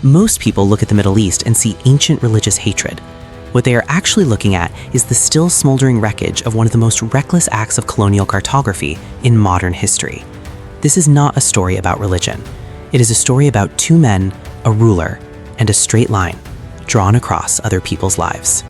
Most people look at the Middle East and see ancient religious hatred. What they are actually looking at is the still smoldering wreckage of one of the most reckless acts of colonial cartography in modern history. This is not a story about religion. It is a story about two men, a ruler, and a straight line drawn across other people's lives.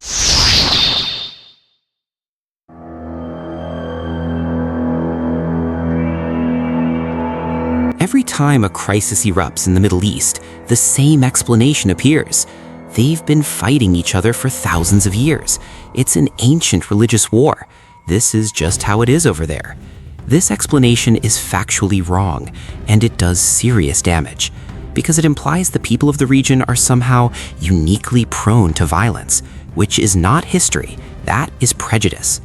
Every time a crisis erupts in the Middle East, the same explanation appears. They've been fighting each other for thousands of years. It's an ancient religious war. This is just how it is over there. This explanation is factually wrong, and it does serious damage, because it implies the people of the region are somehow uniquely prone to violence, which is not history, that is prejudice.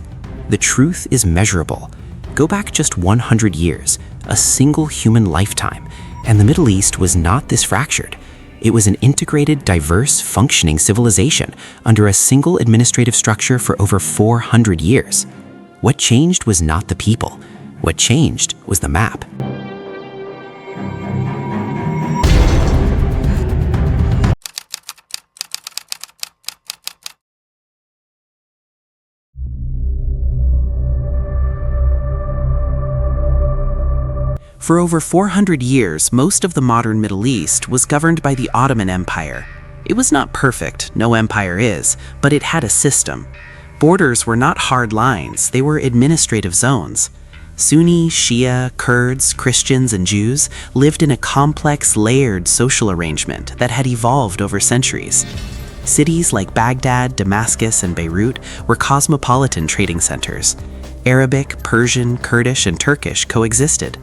The truth is measurable. Go back just 100 years, a single human lifetime, and the Middle East was not this fractured. It was an integrated, diverse, functioning civilization under a single administrative structure for over 400 years. What changed was not the people. What changed was the map. For over 400 years, most of the modern Middle East was governed by the Ottoman Empire. It was not perfect, no empire is, but it had a system. Borders were not hard lines, they were administrative zones. Sunni, Shia, Kurds, Christians, and Jews lived in a complex, layered social arrangement that had evolved over centuries. Cities like Baghdad, Damascus, and Beirut were cosmopolitan trading centers. Arabic, Persian, Kurdish, and Turkish coexisted.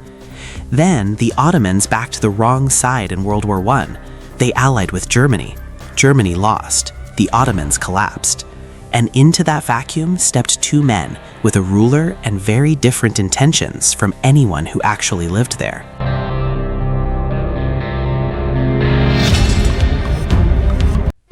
Then, the Ottomans backed the wrong side in World War I. They allied with Germany. Germany lost. The Ottomans collapsed. And into that vacuum stepped two men with a ruler and very different intentions from anyone who actually lived there.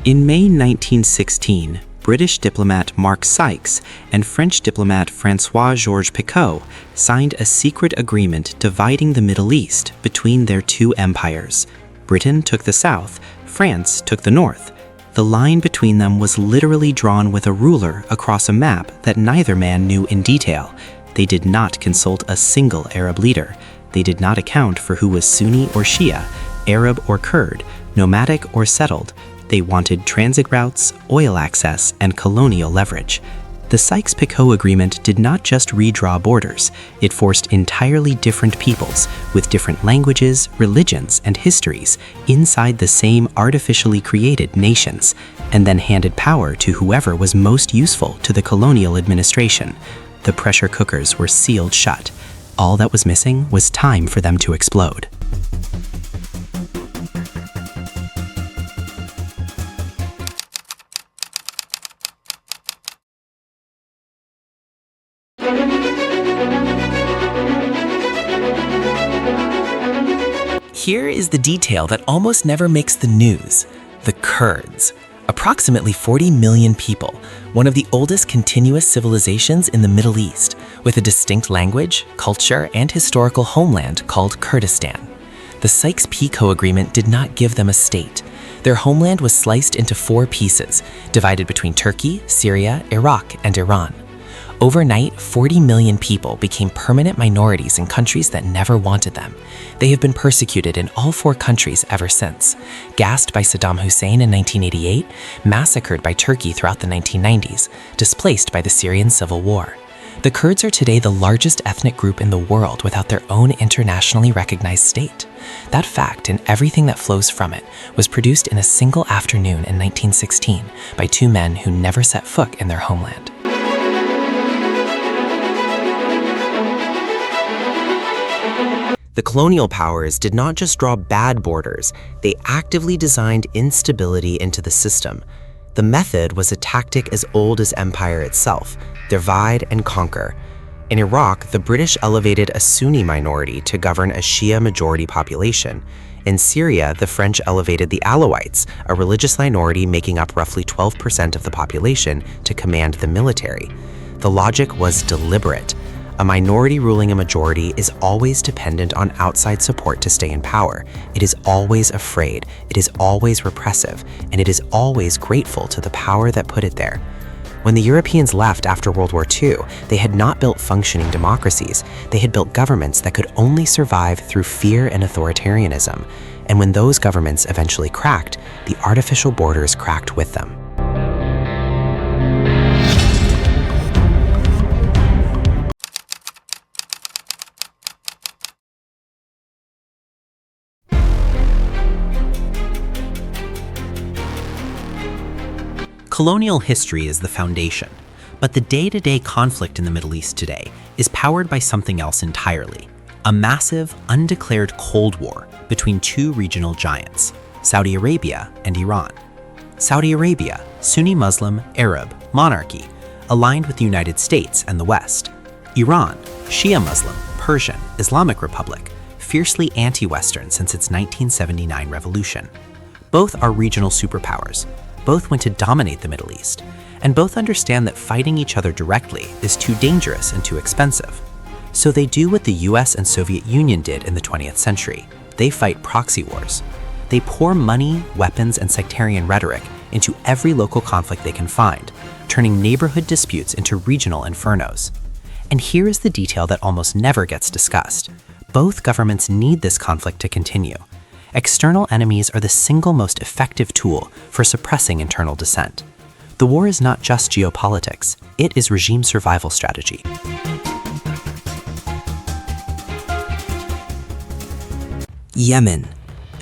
In May 1916, British diplomat Mark Sykes and French diplomat François-Georges Picot signed a secret agreement dividing the Middle East between their two empires. Britain took the south, France took the north. The line between them was literally drawn with a ruler across a map that neither man knew in detail. They did not consult a single Arab leader. They did not account for who was Sunni or Shia, Arab or Kurd, nomadic or settled. They wanted transit routes, oil access, and colonial leverage. The Sykes-Picot Agreement did not just redraw borders, it forced entirely different peoples with different languages, religions, and histories inside the same artificially created nations, and then handed power to whoever was most useful to the colonial administration. The pressure cookers were sealed shut. All that was missing was time for them to explode. Here is the detail that almost never makes the news: the Kurds. Approximately 40 million people, one of the oldest continuous civilizations in the Middle East, with a distinct language, culture, and historical homeland called Kurdistan. The Sykes-Picot Agreement did not give them a state. Their homeland was sliced into 4 pieces, divided between Turkey, Syria, Iraq, and Iran. Overnight, 40 million people became permanent minorities in countries that never wanted them. They have been persecuted in all 4 countries ever since. Gassed by Saddam Hussein in 1988, massacred by Turkey throughout the 1990s, displaced by the Syrian civil war. The Kurds are today the largest ethnic group in the world without their own internationally recognized state. That fact and everything that flows from it was produced in a single afternoon in 1916 by 2 men who never set foot in their homeland. The colonial powers did not just draw bad borders, they actively designed instability into the system. The method was a tactic as old as empire itself: divide and conquer. In Iraq, the British elevated a Sunni minority to govern a Shia majority population. In Syria, the French elevated the Alawites, a religious minority making up roughly 12% of the population, to command the military. The logic was deliberate. A minority ruling a majority is always dependent on outside support to stay in power. It is always afraid, it is always repressive, and it is always grateful to the power that put it there. When the Europeans left after World War II, they had not built functioning democracies. They had built governments that could only survive through fear and authoritarianism. And when those governments eventually cracked, the artificial borders cracked with them. Colonial history is the foundation, but the day-to-day conflict in the Middle East today is powered by something else entirely: a massive, undeclared Cold War between two regional giants, Saudi Arabia and Iran. Saudi Arabia, Sunni Muslim, Arab, monarchy, aligned with the United States and the West. Iran, Shia Muslim, Persian, Islamic Republic, fiercely anti-Western since its 1979 revolution. Both are regional superpowers. Both want to dominate the Middle East, and both understand that fighting each other directly is too dangerous and too expensive. So they do what the US and Soviet Union did in the 20th century. They fight proxy wars. They pour money, weapons, and sectarian rhetoric into every local conflict they can find, turning neighborhood disputes into regional infernos. And here is the detail that almost never gets discussed. Both governments need this conflict to continue. External enemies are the single most effective tool for suppressing internal dissent. The war is not just geopolitics, it is regime survival strategy. Yemen.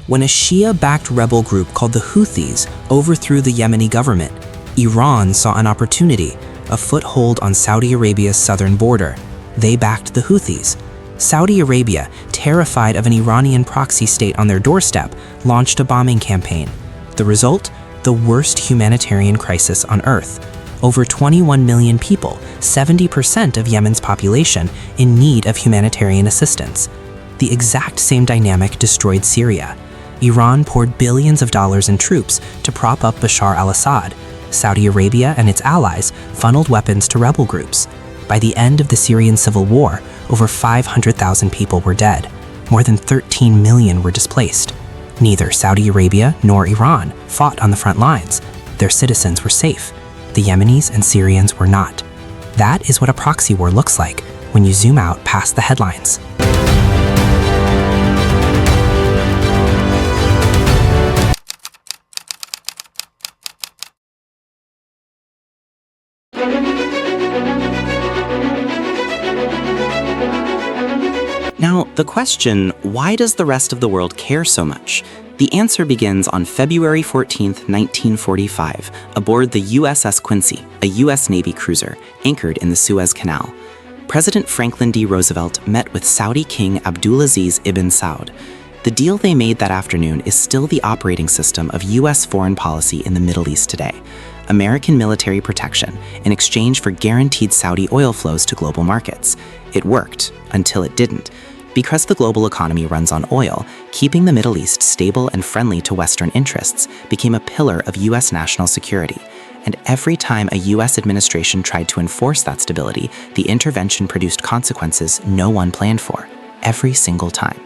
When a Shia-backed rebel group called the Houthis overthrew the Yemeni government, Iran saw an opportunity, a foothold on Saudi Arabia's southern border. They backed the Houthis. Saudi Arabia, terrified of an Iranian proxy state on their doorstep, launched a bombing campaign. The result? The worst humanitarian crisis on Earth. Over 21 million people, 70% of Yemen's population, in need of humanitarian assistance. The exact same dynamic destroyed Syria. Iran poured billions of dollars in troops to prop up Bashar al-Assad. Saudi Arabia and its allies funneled weapons to rebel groups. By the end of the Syrian civil war, over 500,000 people were dead. More than 13 million were displaced. Neither Saudi Arabia nor Iran fought on the front lines. Their citizens were safe. The Yemenis and Syrians were not. That is what a proxy war looks like when you zoom out past the headlines. Now, the question, why does the rest of the world care so much? The answer begins on February 14, 1945, aboard the Uss Quincy, a U.S. Navy cruiser, anchored in the Suez Canal. President Franklin D. Roosevelt met with Saudi King Abdulaziz ibn Saud. The deal they made that afternoon is still the operating system of U.S. foreign policy in the Middle East today. American military protection in exchange for guaranteed Saudi oil flows to global markets. It worked, until it didn't. Because the global economy runs on oil, keeping the Middle East stable and friendly to Western interests became a pillar of U.S. national security. And every time a U.S. administration tried to enforce that stability, the intervention produced consequences no one planned for. Every single time.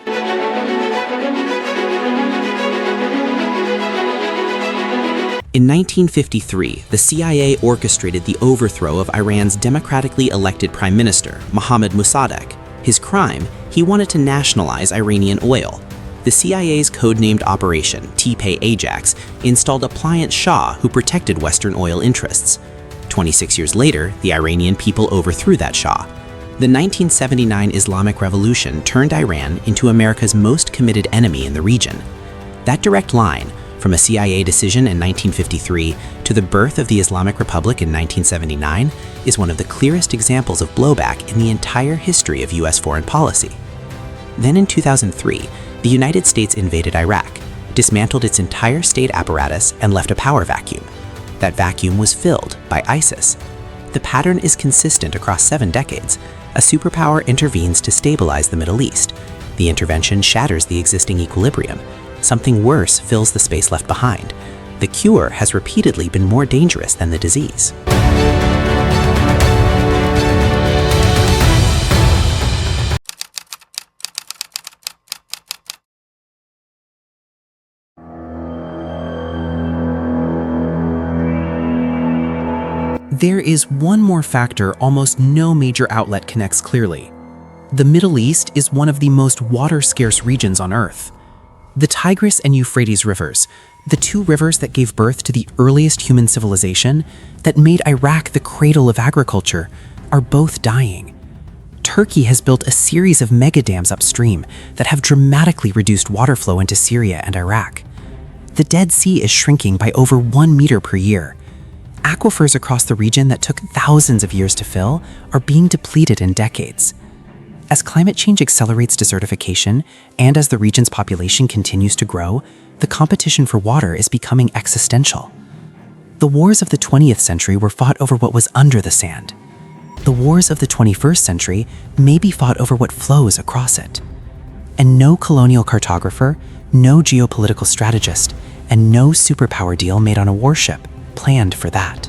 In 1953, the CIA orchestrated the overthrow of Iran's democratically elected prime minister, Mohammad Mossadegh. His crime? He wanted to nationalize Iranian oil. The CIA's codenamed Operation T-Pay Ajax installed a pliant Shah who protected Western oil interests. 26 years later, the Iranian people overthrew that Shah. The 1979 Islamic Revolution turned Iran into America's most committed enemy in the region. That direct line, from a CIA decision in 1953 to the birth of the Islamic Republic in 1979, is one of the clearest examples of blowback in the entire history of US foreign policy. Then in 2003, the United States invaded Iraq, dismantled its entire state apparatus, and left a power vacuum. That vacuum was filled by ISIS. The pattern is consistent across 7 decades. A superpower intervenes to stabilize the Middle East. The intervention shatters the existing equilibrium. Something worse fills the space left behind. The cure has repeatedly been more dangerous than the disease. There is one more factor almost no major outlet connects clearly. The Middle East is one of the most water-scarce regions on Earth. The Tigris and Euphrates rivers, the two rivers that gave birth to the earliest human civilization, that made Iraq the cradle of agriculture, are both dying. Turkey has built a series of megadams upstream that have dramatically reduced water flow into Syria and Iraq. The Dead Sea is shrinking by over 1 meter per year. Aquifers across the region that took thousands of years to fill are being depleted in decades. As climate change accelerates desertification, and as the region's population continues to grow, the competition for water is becoming existential. The wars of the 20th century were fought over what was under the sand. The wars of the 21st century may be fought over what flows across it. And no colonial cartographer, no geopolitical strategist, and no superpower deal made on a warship planned for that.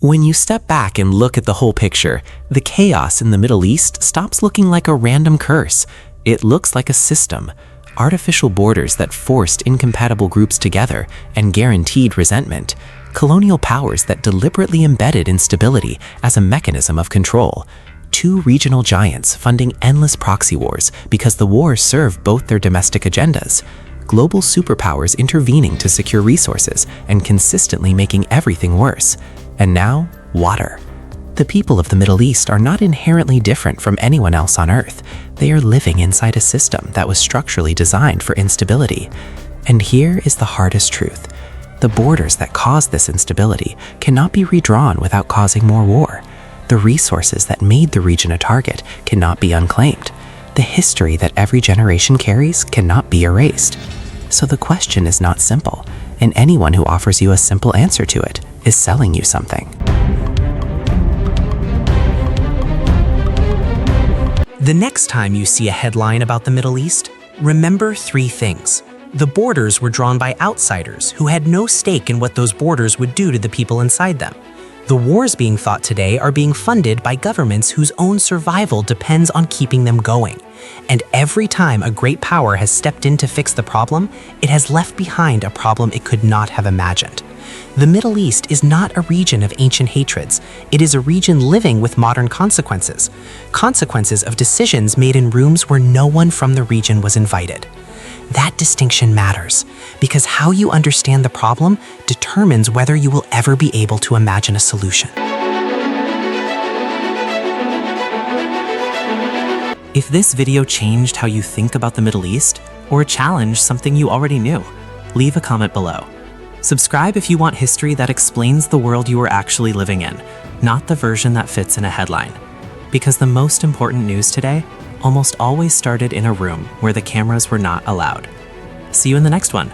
When you step back and look at the whole picture, the chaos in the Middle East stops looking like a random curse. It looks like a system. Artificial borders that forced incompatible groups together and guaranteed resentment. Colonial powers that deliberately embedded instability as a mechanism of control. Two regional giants funding endless proxy wars because the wars serve both their domestic agendas. Global superpowers intervening to secure resources and consistently making everything worse. And now, water. The people of the Middle East are not inherently different from anyone else on Earth. They are living inside a system that was structurally designed for instability. And here is the hardest truth. The borders that caused this instability cannot be redrawn without causing more war. The resources that made the region a target cannot be unclaimed. The history that every generation carries cannot be erased. So the question is not simple, and anyone who offers you a simple answer to it is selling you something. The next time you see a headline about the Middle East, remember 3 things. The borders were drawn by outsiders who had no stake in what those borders would do to the people inside them. The wars being fought today are being funded by governments whose own survival depends on keeping them going. And every time a great power has stepped in to fix the problem, it has left behind a problem it could not have imagined. The Middle East is not a region of ancient hatreds. It is a region living with modern consequences. Consequences of decisions made in rooms where no one from the region was invited. That distinction matters, because how you understand the problem determines whether you will ever be able to imagine a solution. If this video changed how you think about the Middle East, or challenged something you already knew, leave a comment below. Subscribe if you want history that explains the world you are actually living in, not the version that fits in a headline. Because the most important news today almost always started in a room where the cameras were not allowed. See you in the next one.